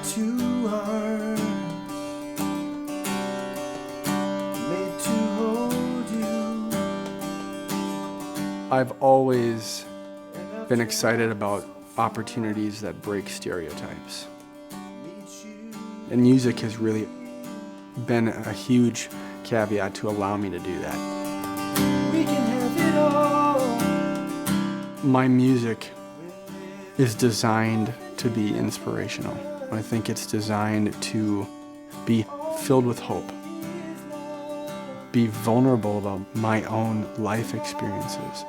two arms made to hold you. I've always been excited about opportunities that break stereotypes. And music has really been a huge caveat to allow me to do that. We can have it all. My music is designed to be inspirational. I think it's designed to be filled with hope, be vulnerable about my own life experiences.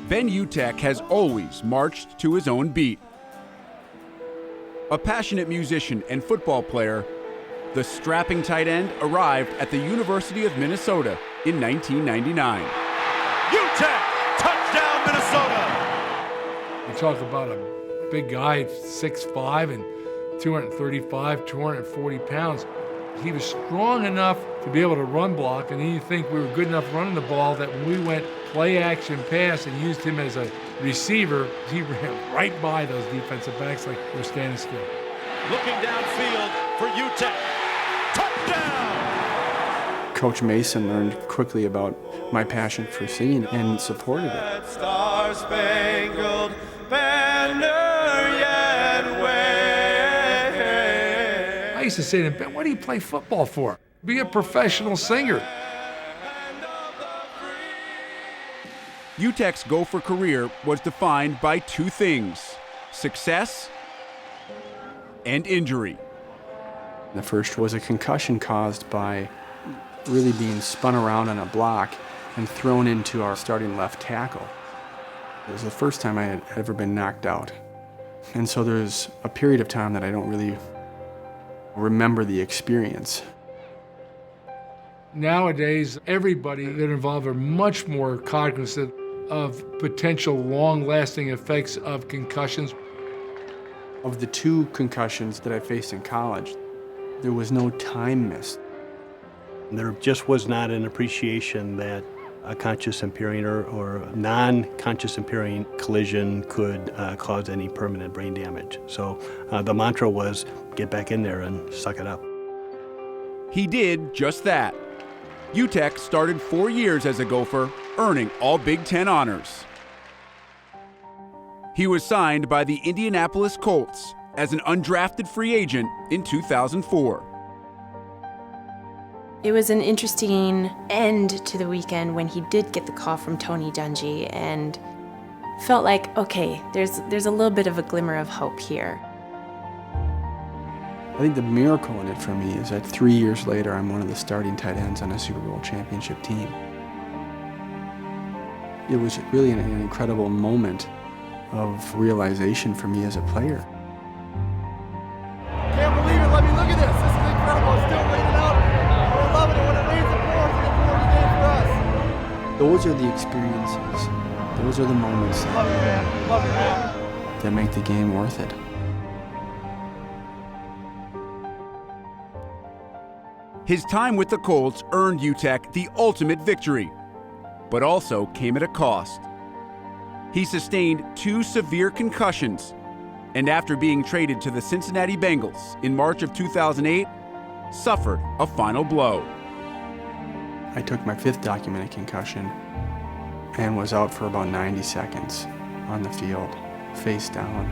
Ben Utecht has always marched to his own beat. A passionate musician and football player, the strapping tight end arrived at the University of Minnesota in 1999. Utecht, touchdown Minnesota! You talk about a big guy, 6'5" and 235, 240 pounds. He was strong enough to be able to run block, and then you think we were good enough running the ball that when we went play action pass and used him as a receiver, he ran right by those defensive backs like they were standing still. Looking downfield for Utecht. Touchdown! Coach Mason learned quickly about my passion for singing and supported it. Star-spangled banner yet wave. I used to say to him, Ben, what do you play football for? Be a professional singer. Utecht's Gopher career was defined by two things: success and injury. The first was a concussion caused by really being spun around on a block and thrown into our starting left tackle. It was the first time I had ever been knocked out. And so there's a period of time that I don't really remember the experience. Nowadays, everybody that involved are much more cognizant of potential long-lasting effects of concussions. Of the two concussions that I faced in college, there was no time missed. There just was not an appreciation that a conscious impairing or non-conscious impairing collision could cause any permanent brain damage. So the mantra was, get back in there and suck it up. He did just that. Utecht started 4 years as a Gopher, earning all Big Ten honors. He was signed by the Indianapolis Colts as an undrafted free agent in 2004. It was an interesting end to the weekend when he did get the call from Tony Dungy and felt like, okay, there's a little bit of a glimmer of hope here. I think the miracle in it for me is that 3 years later, I'm one of the starting tight ends on a Super Bowl championship team. It was really an incredible moment of realization for me as a player. Can't believe it. Let me look at this. This is incredible. It's still raining out. We're loving it when it rains. It pours. It's a pouring day for us. Those are the experiences. Those are the moments Love it, man. Love it, man. that make the game worth it. His time with the Colts earned Utecht the ultimate victory, but also came at a cost. He sustained 2 severe concussions, and after being traded to the Cincinnati Bengals in March of 2008, suffered a final blow. I took my 5th documented concussion and was out for about 90 seconds on the field, face down.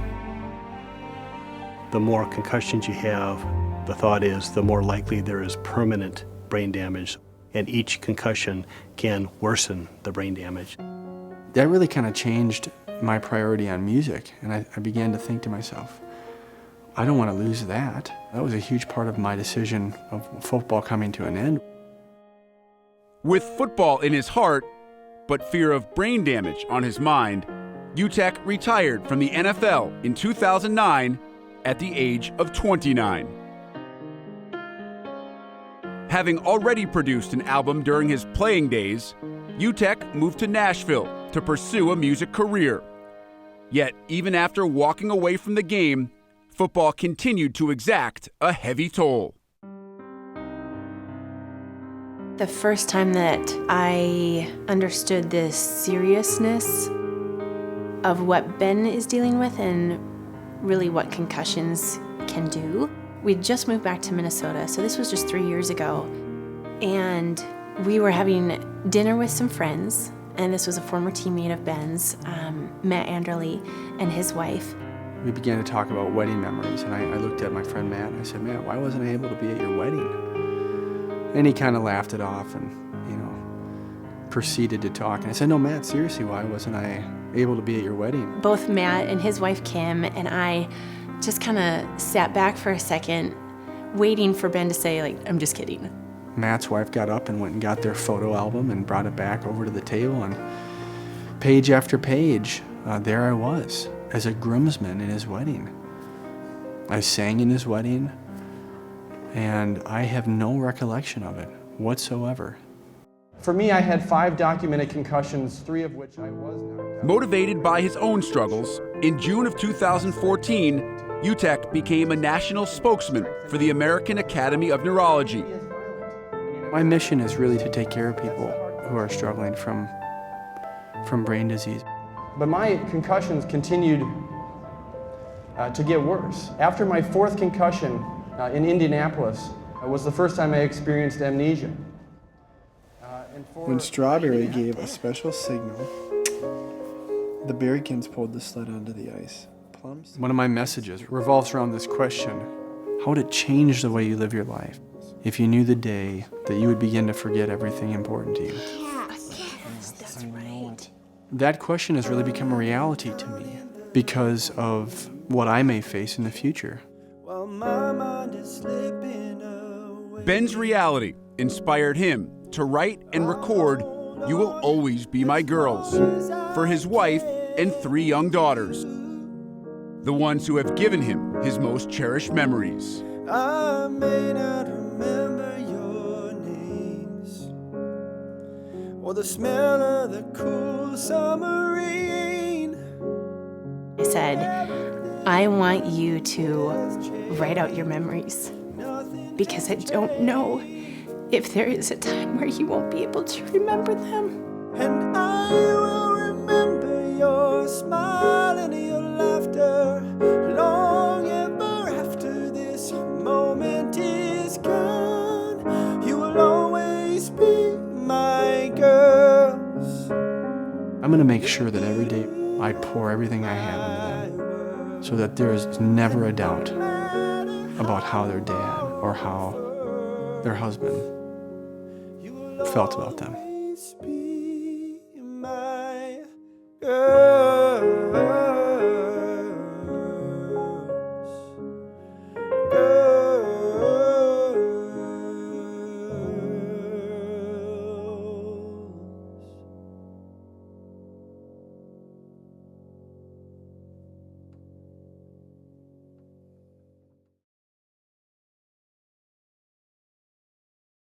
The more concussions you have, the thought is the more likely there is permanent brain damage, and each concussion can worsen the brain damage. That really kind of changed my priority on music, and I began to think to myself, I don't want to lose that. That was a huge part of my decision of football coming to an end. With football in his heart, but fear of brain damage on his mind, Utecht retired from the NFL in 2009 at the age of 29. Having already produced an album during his playing days, Utecht moved to Nashville to pursue a music career. Yet, even after walking away from the game, football continued to exact a heavy toll. The first time that I understood the seriousness of what Ben is dealing with and really what concussions can do. We'd just moved back to Minnesota, so this was just 3 years ago. And we were having dinner with some friends, and this was a former teammate of Ben's, Matt Anderle, and his wife. We began to talk about wedding memories, and I looked at my friend Matt and I said, Matt, why wasn't I able to be at your wedding? And he kind of laughed it off and, proceeded to talk. And I said, no, Matt, seriously, why wasn't I able to be at your wedding? Both Matt and his wife Kim and I just kind of sat back for a second, waiting for Ben to say, like, I'm just kidding. Matt's wife got up and went and got their photo album and brought it back over to the table, and page after page, there I was as a groomsman in his wedding. I sang in his wedding, and I have no recollection of it whatsoever. For me, I had 5 documented concussions, 3 of which I was knocked out. Motivated by his own struggles, in June of 2014, Utecht became a national spokesman for the American Academy of Neurology. My mission is really to take care of people who are struggling from brain disease. But my concussions continued to get worse. After my 4th concussion in Indianapolis, it was the first time I experienced amnesia. When Strawberry gave a special signal, the Berrykins pulled the sled onto the ice. One of my messages revolves around this question: how would it change the way you live your life if you knew the day that you would begin to forget everything important to you? Yes, that's right. That question has really become a reality to me because of what I may face in the future. Ben's reality inspired him to write and record "You Will Always Be My Girls" for his wife and 3 young daughters, the ones who have given him his most cherished memories. I may not remember your names or the smell of the cool summer rain. I said, I want you to write out your memories because I don't know if there is a time where you won't be able to remember them. And I will remember your smile and your laughter long ever after this moment is gone. You will always be my girls. I'm going to make sure that every day I pour everything I have into them so that there is never a doubt about how their dad or how their husband felt about them.